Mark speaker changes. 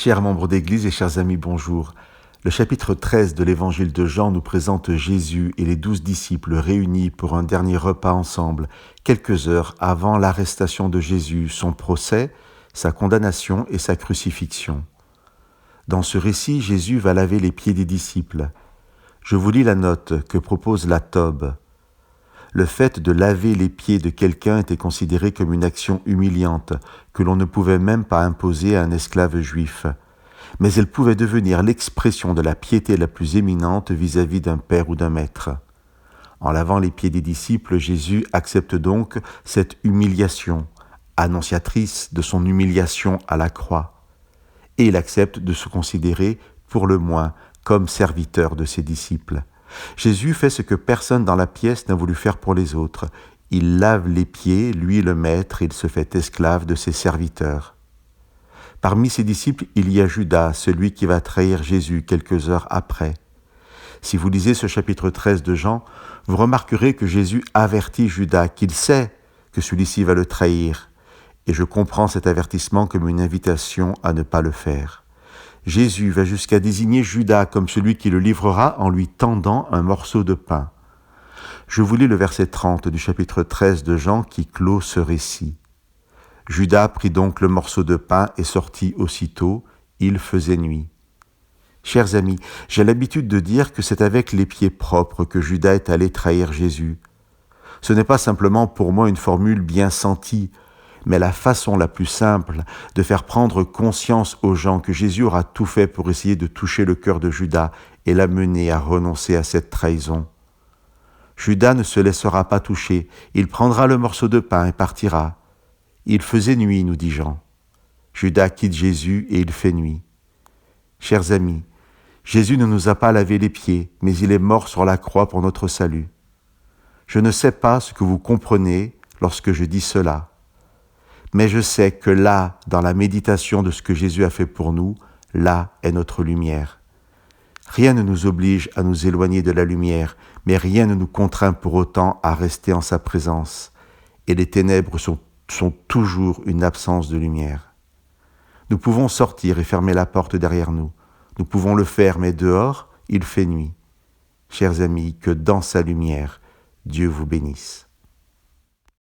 Speaker 1: Chers membres d'Église et chers amis, bonjour. Le chapitre 13 de l'Évangile de Jean nous présente Jésus et les 12 disciples réunis pour un dernier repas ensemble, quelques heures avant l'arrestation de Jésus, son procès, sa condamnation et sa crucifixion. Dans ce récit, Jésus va laver les pieds des disciples. Je vous lis la note que propose la Tobe. Le fait de laver les pieds de quelqu'un était considéré comme une action humiliante, que l'on ne pouvait même pas imposer à un esclave juif. Mais elle pouvait devenir l'expression de la piété la plus éminente vis-à-vis d'un père ou d'un maître. En lavant les pieds des disciples, Jésus accepte donc cette humiliation, annonciatrice de son humiliation à la croix. Et il accepte de se considérer, pour le moins, comme serviteur de ses disciples. Jésus fait ce que personne dans la pièce n'a voulu faire pour les autres. Il lave les pieds, lui le maître, il se fait esclave de ses serviteurs. Parmi ses disciples, il y a Judas, celui qui va trahir Jésus quelques heures après. Si vous lisez ce chapitre 13 de Jean, vous remarquerez que Jésus avertit Judas, qu'il sait que celui-ci va le trahir. Et je comprends cet avertissement comme une invitation à ne pas le faire. Jésus va jusqu'à désigner Judas comme celui qui le livrera en lui tendant un morceau de pain. Je vous lis le verset 30 du chapitre 13 de Jean qui clôt ce récit. Judas prit donc le morceau de pain et sortit aussitôt, il faisait nuit. Chers amis, j'ai l'habitude de dire que c'est avec les pieds propres que Judas est allé trahir Jésus. Ce n'est pas simplement pour moi une formule bien sentie, mais la façon la plus simple de faire prendre conscience aux gens que Jésus aura tout fait pour essayer de toucher le cœur de Judas et l'amener à renoncer à cette trahison. Judas ne se laissera pas toucher, il prendra le morceau de pain et partira. Il faisait nuit, nous dit Jean. Judas quitte Jésus et il fait nuit. Chers amis, Jésus ne nous a pas lavé les pieds, mais il est mort sur la croix pour notre salut. Je ne sais pas ce que vous comprenez lorsque je dis cela. Mais je sais que là, dans la méditation de ce que Jésus a fait pour nous, là est notre lumière. Rien ne nous oblige à nous éloigner de la lumière, mais rien ne nous contraint pour autant à rester en sa présence. Et les ténèbres sont toujours une absence de lumière. Nous pouvons sortir et fermer la porte derrière nous. Nous pouvons le faire, mais dehors, il fait nuit. Chers amis, que dans sa lumière, Dieu vous bénisse.